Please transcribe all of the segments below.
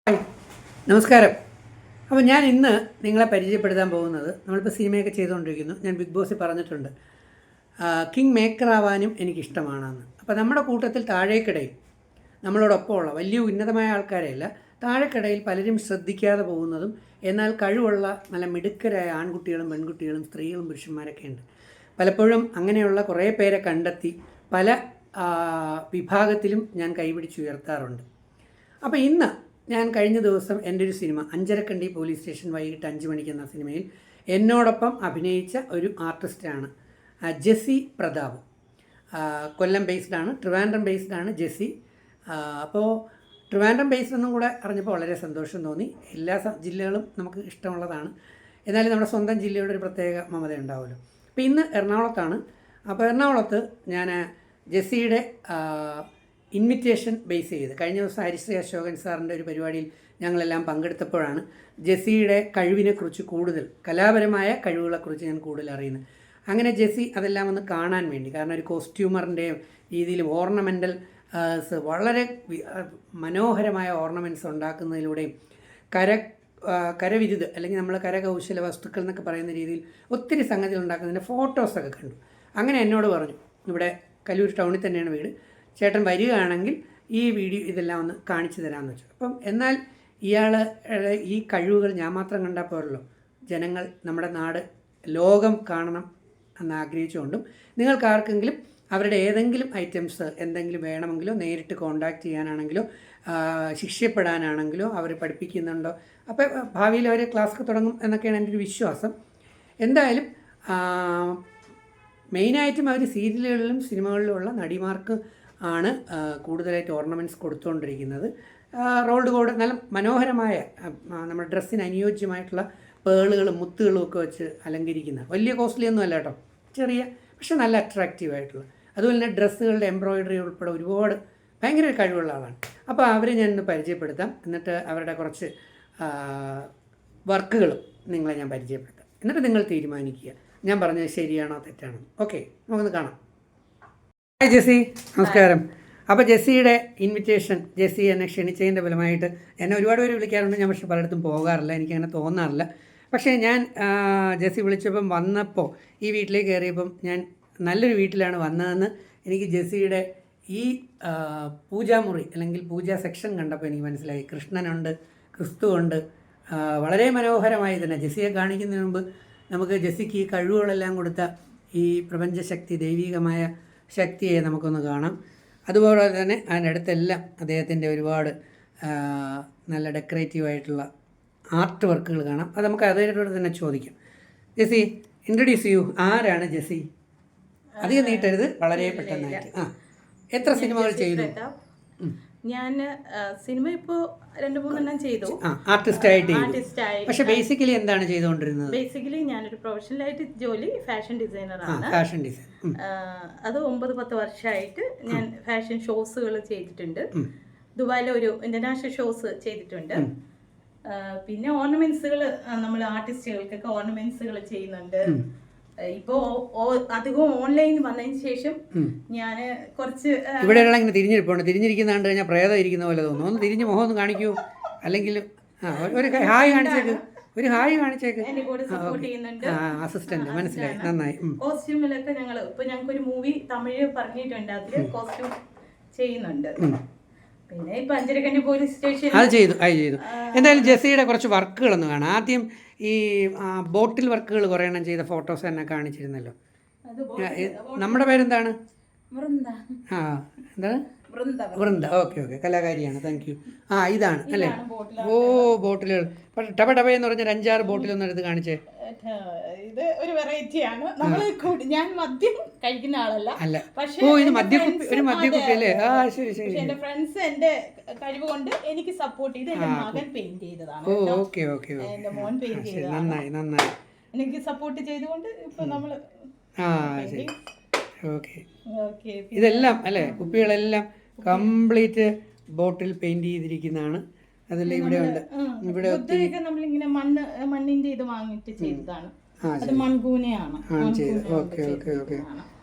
Hi നമസ്കാരം. അപ്പോൾ ഞാൻ ഇന്ന് നിങ്ങളെ പരിചയപ്പെടുത്താൻ പോകുന്നത്, നമ്മളിപ്പോൾ സിനിമയൊക്കെ ചെയ്തുകൊണ്ടിരിക്കുന്നു. ഞാൻ ബിഗ് ബോസിൽ പറഞ്ഞിട്ടുണ്ട് കിങ് മേക്കർ ആവാനും എനിക്കിഷ്ടമാണെന്ന്. അപ്പോൾ നമ്മുടെ കൂട്ടത്തിൽ താഴേക്കിടയിൽ നമ്മളോടൊപ്പമുള്ള വലിയ ഉന്നതമായ ആൾക്കാരെയല്ല, താഴേക്കിടയിൽ പലരും ശ്രദ്ധിക്കാതെ പോകുന്നതും എന്നാൽ കഴിവുള്ള നല്ല മിടുക്കരായ ആൺകുട്ടികളും പെൺകുട്ടികളും സ്ത്രീകളും പുരുഷന്മാരൊക്കെ ഉണ്ട്. പലപ്പോഴും അങ്ങനെയുള്ള കുറേ പേരെ കണ്ടെത്തി പല വിഭാഗത്തിലും ഞാൻ കൈപിടിച്ചുയർത്താറുണ്ട്. അപ്പോൾ ഇന്ന് ഞാൻ കഴിഞ്ഞ ദിവസം എൻ്റെ ഒരു സിനിമ അഞ്ചരക്കണ്ടി പോലീസ് സ്റ്റേഷൻ വൈകിട്ട് 5 മണിക്ക് എന്ന സിനിമയിൽ എന്നോടൊപ്പം അഭിനയിച്ച ഒരു ആർട്ടിസ്റ്റാണ് ജെസ്സി പ്രതാപ്. കൊല്ലം ബേസ്ഡാണ്, ട്രിവാൻഡ്രം ബേസ്ഡാണ് ജെസ്സി. അപ്പോൾ ട്രിവാൻഡ്രം ബേസ്ഡ് എന്നും കൂടെ അറിഞ്ഞപ്പോൾ വളരെ സന്തോഷം തോന്നി. എല്ലാ ജില്ലകളും നമുക്ക് ഇഷ്ടമുള്ളതാണ്, എന്നാലും നമ്മുടെ സ്വന്തം ജില്ലയുടെ ഒരു പ്രത്യേക മമത ഉണ്ടാവുമല്ലോ. അപ്പോൾ ഇന്ന് എറണാകുളത്താണ്. അപ്പോൾ എറണാകുളത്ത് ഞാൻ ജെസ്സിയുടെ ഇൻവിറ്റേഷൻ ബേസ് ചെയ്ത് കഴിഞ്ഞ ദിവസം ഹരിശ്രീ അശോകൻ സാറിൻ്റെ ഒരു പരിപാടിയിൽ ഞങ്ങളെല്ലാം പങ്കെടുത്തപ്പോഴാണ് ജെസ്സിയുടെ കഴിവിനെക്കുറിച്ച് കൂടുതൽ, കലാപരമായ കഴിവുകളെക്കുറിച്ച് ഞാൻ കൂടുതൽ അറിയുന്നത്. അങ്ങനെ ജെസ്സി അതെല്ലാം ഒന്ന് കാണാൻ വേണ്ടി, കാരണം ഒരു കോസ്റ്റ്യൂമറിൻ്റെ രീതിയിൽ ഓർണമെൻ്റൽ വളരെ മനോഹരമായ ഓർണമെൻറ്റ്സ് ഉണ്ടാക്കുന്നതിലൂടെയും കരവിരുത് അല്ലെങ്കിൽ നമ്മൾ കരകൗശല വസ്തുക്കൾ എന്നൊക്കെ പറയുന്ന രീതിയിൽ ഒത്തിരി സംഗതികൾ ഉണ്ടാക്കുന്നതിൻ്റെ ഫോട്ടോസൊക്കെ കണ്ടു. അങ്ങനെ എന്നോട് പറഞ്ഞു, ഇവിടെ കല്ലൂർ ടൗണിൽ തന്നെയാണ് വീട്, ചേട്ടൻ വരികയാണെങ്കിൽ ഈ വീഡിയോ ഇതെല്ലാം ഒന്ന് കാണിച്ചു തരാമെന്ന് വെച്ചു. അപ്പം എന്നാൽ ഇയാൾ ഈ കഴിവുകൾ ഞാൻ മാത്രം കണ്ടാൽ പോരല്ലോ, ജനങ്ങൾ, നമ്മുടെ നാട്, ലോകം കാണണം എന്ന് ആഗ്രഹിച്ചുകൊണ്ടും നിങ്ങൾക്ക് ആർക്കെങ്കിലും അവരുടെ ഏതെങ്കിലും ഐറ്റംസ് എന്തെങ്കിലും വേണമെങ്കിലോ നേരിട്ട് കോൺടാക്റ്റ് ചെയ്യാനാണെങ്കിലോ ശിക്ഷപ്പെടാനാണെങ്കിലോ അവർ പഠിപ്പിക്കുന്നുണ്ടോ, അപ്പോൾ ഭാവിയിൽ അവർ ക്ലാസ്സൊക്കെ തുടങ്ങും എന്നൊക്കെയാണ് എൻ്റെ ഒരു വിശ്വാസം. എന്തായാലും മെയിനായിട്ടും അവർ സീരിയലുകളിലും സിനിമകളിലുമുള്ള നടിമാർക്ക് ആണ് കൂടുതലായിട്ട് ഓർണമെൻറ്റ്സ് കൊടുത്തുകൊണ്ടിരിക്കുന്നത്. റോൾഡ് ഗോൾഡ് നല്ല മനോഹരമായ നമ്മുടെ ഡ്രസ്സിന് അനുയോജ്യമായിട്ടുള്ള പേളുകളും മുത്തുകളും ഒക്കെ വെച്ച് അലങ്കരിക്കുന്ന, വലിയ കോസ്റ്റ്ലി ഒന്നും അല്ല കേട്ടോ, ചെറിയ പക്ഷെ നല്ല അട്രാക്റ്റീവായിട്ടുള്ള, അതുപോലെ തന്നെ ഡ്രസ്സുകളുടെ എംബ്രോയിഡറി ഉൾപ്പെടെ ഒരുപാട് ഭയങ്കര കഴിവുള്ള ആളാണ്. അപ്പോൾ അവരെ ഞാനിന്ന് പരിചയപ്പെടുത്താം, എന്നിട്ട് അവരുടെ കുറച്ച് വർക്കുകളും നിങ്ങളെ ഞാൻ പരിചയപ്പെടുത്താം, എന്നിട്ട് നിങ്ങൾ തീരുമാനിക്കുക ഞാൻ പറഞ്ഞത് ശരിയാണോ തെറ്റാണോ. ഓക്കെ, നമുക്കൊന്ന് കാണാം. ഹായ് ജെസ്സി, നമസ്കാരം. അപ്പോൾ ജെസ്സിയുടെ ഇൻവിറ്റേഷൻ, ജെസ്സി എന്നെ ക്ഷണിച്ചതിൻ്റെ ഫലമായിട്ട് എന്നെ ഒരുപാട് പേര് വിളിക്കാറുണ്ട്, ഞാൻ പക്ഷേ പലയിടത്തും പോകാറില്ല, എനിക്കങ്ങനെ തോന്നാറില്ല. പക്ഷേ ഞാൻ ജെസ്സി വിളിച്ചപ്പം വന്നപ്പോൾ ഈ വീട്ടിലേക്ക് കയറിയപ്പം ഞാൻ നല്ലൊരു വീട്ടിലാണ് വന്നതെന്ന് എനിക്ക് ജെസ്സിയുടെ ഈ പൂജാമുറി അല്ലെങ്കിൽ പൂജാ സെക്ഷൻ കണ്ടപ്പോൾ എനിക്ക് മനസ്സിലായി. കൃഷ്ണനുണ്ട്, ക്രിസ്തുവുണ്ട്, വളരെ മനോഹരമായി തന്നെ. ജെസ്സിയെ കാണിക്കുന്നതിന് മുമ്പ് നമുക്ക് ജെസ്സിക്ക് ഈ കഴിവുകളെല്ലാം കൊടുത്ത ഈ പ്രപഞ്ചശക്തി, ദൈവികമായ ശക്തിയെ നമുക്കൊന്ന് കാണാം. അതുപോലെ തന്നെ അതിനടുത്തെല്ലാം അദ്ദേഹത്തിൻ്റെ ഒരുപാട് നല്ല ഡെക്കറേറ്റീവായിട്ടുള്ള ആർട്ട് വർക്കുകൾ കാണാം. അത് നമുക്ക് അതിനോട് തന്നെ ചോദിക്കാം. ജെസ്സി, ഇൻട്രൊഡ്യൂസ് ചെയ്യൂ, ആരാണ് ജെസ്സി? അധികം നീട്ടരുത്, വളരെ പെട്ടെന്നായിട്ട്. എത്ര സിനിമകൾ ചെയ്തു? ഞാൻ സിനിമ ഇപ്പോൾ 2-3 ചെയ്തു, ആർട്ടിസ്റ്റായിട്ട്. പക്ഷെ ബേസിക്കലി എന്താണ് ചെയ്തുകൊണ്ടിരുന്നത്? ബേസിക്കലി ഞാനൊരു പ്രൊഫഷണലായിട്ട് ജോലി ഫാഷൻ ഡിസൈനറാണ്. ഫാഷൻ ഡിസൈൻ അത് 9-10 വർഷമായിട്ട് ഞാൻ ഫാഷൻ ഷോസുകൾ ചെയ്തിട്ടുണ്ട്. ദുബായിലെ ഒരു ഇന്റർനാഷണൽ ഷോസ് ചെയ്തിട്ടുണ്ട്. പിന്നെ ഓർണമെന്റ്സുകൾ, നമ്മൾ ആർട്ടിസ്റ്റുകൾക്കൊക്കെ ഓർണമെന്റ്സുകൾ ചെയ്യുന്നുണ്ട്. ഇപ്പോ അധികം ഓൺലൈൻ വന്നതിന് ശേഷം ഞാൻ കുറച്ച് ഇവിടെ ഇങ്ങനെ തിരിഞ്ഞിരിപ്പുണ്ട്. തിരിഞ്ഞിരിക്കുന്ന കണ്ടു കഴിഞ്ഞാൽ പ്രേതം ഇരിക്കുന്ന പോലെ തോന്നുന്നു. ഒന്ന് തിരിഞ്ഞ് മുഖം ഒന്ന് കാണിക്കൂ, അല്ലെങ്കിൽ ഒരു ഹായ് കാണിച്ചേക്ക്, ഒരു ഹായ് കാണിച്ചേക്ക്. അസിസ്റ്റന്റ്, മനസ്സിലായി, നന്നായി. കോസ്റ്റ്യൂമിലൊക്കെ ഞങ്ങൾക്ക് ഒരു മൂവി തമിഴ് പറഞ്ഞിട്ടുണ്ട്, അതിൽ കോസ്റ്റ്യൂം ചെയ്യുന്നുണ്ട്. പിന്നെ ഇപ്പൊ അഞ്ചരക്കണ്ടി പോലീസ് സ്റ്റേഷൻ അത് ചെയ്തു. എന്തായാലും ജെസ്സിയുടെ കുറച്ച് വർക്കുകളൊന്ന് കാണാം. ആദ്യം ഈ ബോട്ടിൽ വർക്കുകൾ കുറേ എണ്ണം ചെയ്ത ഫോട്ടോസ് തന്നെ കാണിച്ചിരുന്നല്ലോ. നമ്മുടെ പേരെന്താണ്? എന്താണ്? വൃന്ദ. ഓക്കെ, കലാകാരിയാണ്. Thank you. ഇതാണ് അല്ലേ? ബോട്ടിലുകൾ. ടബ എന്ന് പറഞ്ഞ 5-6 ബോട്ടിലൊന്നും എടുത്ത് കാണിച്ചേ. ഇത് ഒരു വെറൈറ്റിയാണ്. ഞാൻ മദ്യം കഴിക്കുന്ന ആളല്ല, പക്ഷേ ഇത് മദ്യക്കുപ്പി, ഒരു മദ്യക്കുപ്പി അല്ലേ? ശരി. എന്റെ ഫ്രണ്ട്സ് എന്റെ കഴിവ് കൊണ്ട് എനിക്ക് സപ്പോർട്ട് ചെയ്ത് എന്റെ മകൻ പെയിന്റ് ചെയ്തതാണ്. ഓക്കെ. എന്റെ മോൻ പെയിന്റ് ചെയ്തതാണ്. നന്നായി. എനിക്ക് സപ്പോർട്ട് ചെയ്തുകൊണ്ട് ഇപ്പൊ നമ്മള് ശരി. ഓക്കെ. ഇതെല്ലാം അല്ലേ, കുപ്പികളെല്ലാം കംപ്ലീറ്റ് ബോട്ടിൽ പെയിന്റ് ചെയ്തിരിക്കുന്നതാണ്. അതെല്ലാം ഇവിടെ ഉണ്ട്. ഇവിടെ നമ്മളിങ്ങനെ മണ്ണിന്റെ ഇത് വാങ്ങിയിട്ട് ചെയ്തതാണ്. അത് മൺകൂനയാണ്. ഓക്കെ.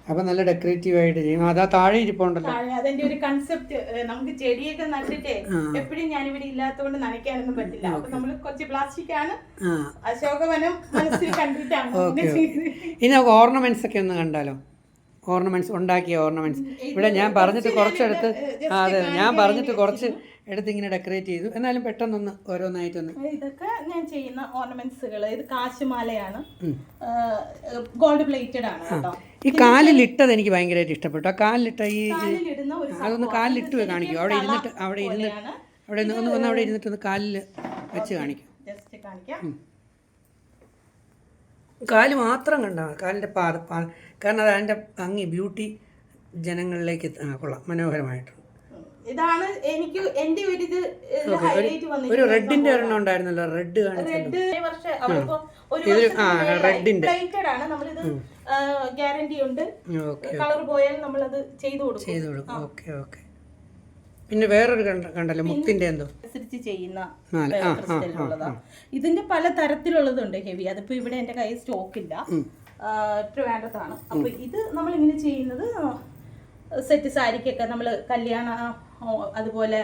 അപ്പോൾ നല്ല ഡെക്കറേറ്റീവ് ആയിട്ട് ചെയ്യും. അതാ താഴെ ഇരിപ്പുണ്ടല്ലോ. താഴെ അതിന്റെ ഒരു കൺസെപ്റ്റ്, നമുക്ക് ചെടിയൊക്കെ നട്ടിട്ടേ എപ്പോഴും ഞാനിവിടെ ഇല്ലാത്തതുകൊണ്ട് നനയ്ക്കാനൊന്നും പറ്റില്ല. അപ്പൊ നമ്മൾ കുറച്ച് പ്ലാസ്റ്റിക് ആണ്, അശോകവനം മനസ്സിൽ കണ്ടിട്ടാണ്. ഇനി നമുക്ക് ഓർണമെന്റ്സ് ഒക്കെ ഒന്ന് കണ്ടാലോ? ഓർണമെന്റ്സ്, ഉണ്ടാക്കിയ ഓർണമെന്റ്സ് ഇവിടെ ഞാൻ പറഞ്ഞിട്ട് കുറച്ചെടുത്ത്, അതെ ഞാൻ പറഞ്ഞിട്ട് കുറച്ച് എടുത്ത് ഇങ്ങനെ ഡെക്കറേറ്റ് ചെയ്തു. എന്നാലും പെട്ടെന്നൊന്ന് ഓരോന്നായിട്ടൊന്ന്. ഇതൊക്കെ ഞാൻ ചെയ്യുന്ന ഓർണമെന്റ്സുകൾ. ഇത് കാശുമാലയാണ്, ഗോൾഡ് പ്ലേറ്റഡ് ആണ് കേട്ടോ. ഈ കാലിലിട്ടത് എനിക്ക് ഭയങ്കരമായിട്ട് ഇഷ്ടപ്പെട്ടു. ആ കാലിലിട്ട ഈ കാലിലിടുന്ന ഒരു അതൊന്ന് കാലിലിട്ട് കാണിക്കും. അവിടെ ഇരുന്നിട്ട് അവിടെ ഇരുന്നിട്ട് ഒന്ന് കാലിൽ വെച്ച് കാണിക്കും. ജസ്റ്റ് കാണിക്കാം. കാല് മാത്രം കണ്ടാൽ കാലിൻ്റെ കാരണം അത് അതിൻ്റെ ഭംഗി, ബ്യൂട്ടി ജനങ്ങളിലേക്ക് കൊള്ളാം, മനോഹരമായിട്ടുണ്ട്. ഇതാണ് എനിക്ക് എന്റെ ഒരു ഇത് ഹൈലൈറ്റ് വന്നിട്ടുണ്ട്. ഒരു റെഡിന്റെ ഒരെണ്ണം ഉണ്ടായിരുന്നല്ലോ, റെഡ് കാണിച്ചത്. പ്ലേറ്റഡ് ആണ്. നമ്മളിത് ഗ്യാരണ്ടി ഉണ്ട്, കളർ പോയാൽ നമ്മളത് ചെയ്തു കൊടുക്കും. Okay okay. പിന്നെ വേറൊരു കണ്ടല്ലോ, മുത്തിന്റെ എന്തോ അനുസരിച്ച് ചെയ്യുന്ന ക്രിസ്റ്റലുള്ളതാ. ഇതിന്റെ പല തരത്തിലുള്ളതുണ്ട് ഹെവി. അതിപ്പോ ഇവിടെ എന്റെ കയ്യിൽ സ്റ്റോക്ക് ഇല്ല, ട്രിവാൻഡ്രത്താണ്. അപ്പൊ ഇത് നമ്മൾ ഇങ്ങനെ ചെയ്യുന്നത് സെറ്റ് സാരിക്കൊക്കെ, നമ്മള് കല്യാണ അതുപോലെ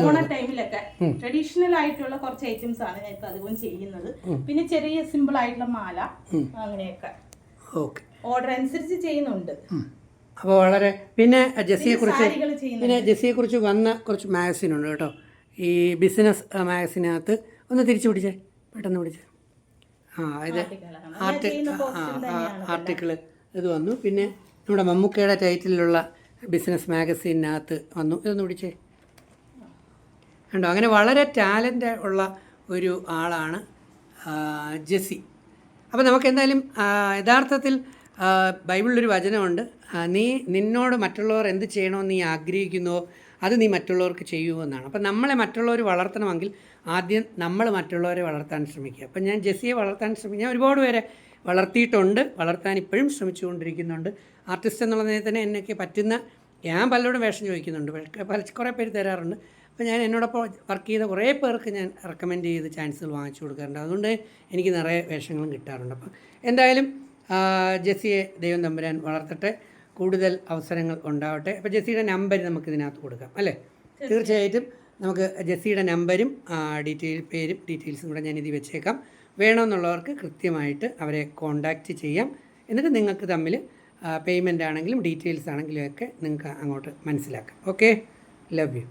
ഓണ ടൈമിലൊക്കെ ട്രഡീഷണൽ ആയിട്ടുള്ള കുറച്ച് ഐറ്റംസ് ആണ് ഞാൻ ഇപ്പൊ അതുപോലെ ചെയ്യുന്നത്. പിന്നെ ചെറിയ സിമ്പിൾ ആയിട്ടുള്ള മാല, അങ്ങനെയൊക്കെ ഓർഡർ അനുസരിച്ച് ചെയ്യുന്നുണ്ട്. അപ്പോൾ വളരെ പിന്നെ ജെസ്സിയെ കുറിച്ച് വന്ന കുറച്ച് മാഗസിൻ ഉണ്ട് കേട്ടോ. ഈ ബിസിനസ് മാഗസിനകത്ത് ഒന്ന് തിരിച്ചു പിടിച്ചേ, പെട്ടെന്ന് പിടിച്ചേ. ഇത് ആർട്ടിക്കിള് ഇത് വന്നു. പിന്നെ നമ്മുടെ മമ്മൂക്കയുടെ ടൈറ്റിലുള്ള ബിസിനസ് മാഗസീനകത്ത് വന്നു. ഇതൊന്ന് പിടിച്ചേ. കണ്ടോ, അങ്ങനെ വളരെ ടാലൻ്റ് ഉള്ള ഒരു ആളാണ് ജെസ്സി. അപ്പോൾ നമുക്ക് എന്തായാലും യഥാർത്ഥത്തിൽ ബൈബിളിലൊരു വചനമുണ്ട്, നിന്നോട് മറ്റുള്ളവർ എന്ത് ചെയ്യണമെന്ന് നീ ആഗ്രഹിക്കുന്നുവോ അത് നീ മറ്റുള്ളവർക്ക് ചെയ്യുമോ എന്നാണ്. അപ്പം നമ്മളെ മറ്റുള്ളവർ വളർത്തണമെങ്കിൽ ആദ്യം നമ്മൾ മറ്റുള്ളവരെ വളർത്താൻ ശ്രമിക്കുക. അപ്പം ഞാൻ ജെസ്സിയെ വളർത്താൻ ശ്രമിക്കുക. ഞാൻ ഒരുപാട് പേരെ വളർത്തിയിട്ടുണ്ട്, വളർത്താൻ ഇപ്പോഴും ശ്രമിച്ചുകൊണ്ടിരിക്കുന്നുണ്ട്. ആർട്ടിസ്റ്റ് എന്നുള്ള നിലയിൽ തന്നെ എന്നൊക്കെ പറ്റുന്ന, ഞാൻ പലരോടും വേഷം ചോദിക്കുന്നുണ്ട്, കുറേ പേര് തരാറുണ്ട്. അപ്പോൾ ഞാൻ എന്നോടൊപ്പം വർക്ക് ചെയ്ത കുറേ പേർക്ക് ഞാൻ റെക്കമെൻഡ് ചെയ്ത് ചാൻസുകൾ വാങ്ങിച്ചു കൊടുക്കാറുണ്ട്. അതുകൊണ്ട് എനിക്ക് നിറയെ വേഷങ്ങളും കിട്ടാറുണ്ട്. അപ്പം എന്തായാലും ജെസ്സിയെ ദൈവം തമ്പുരാൻ വളർത്തട്ടെ, കൂടുതൽ അവസരങ്ങൾ ഉണ്ടാവട്ടെ. അപ്പോൾ ജെസ്സിയുടെ നമ്പർ നമുക്ക് ഇതിനകത്ത് കൊടുക്കാം അല്ലേ? തീർച്ചയായിട്ടും നമുക്ക് ജെസ്സിയുടെ നമ്പരും പേരും ഡീറ്റെയിൽസും കൂടെ ഞാൻ ഇതിൽ വെച്ചേക്കാം. വേണമെന്നുള്ളവർക്ക് കൃത്യമായിട്ട് അവരെ കോൺടാക്റ്റ് ചെയ്യാം. എന്നിട്ട് നിങ്ങൾക്ക് തമ്മിൽ പേയ്മെൻ്റ് ആണെങ്കിലും ഡീറ്റെയിൽസ് ആണെങ്കിലും ഒക്കെ നിങ്ങൾക്ക് അങ്ങോട്ട് മനസ്സിലാക്കാം. Okay, love you.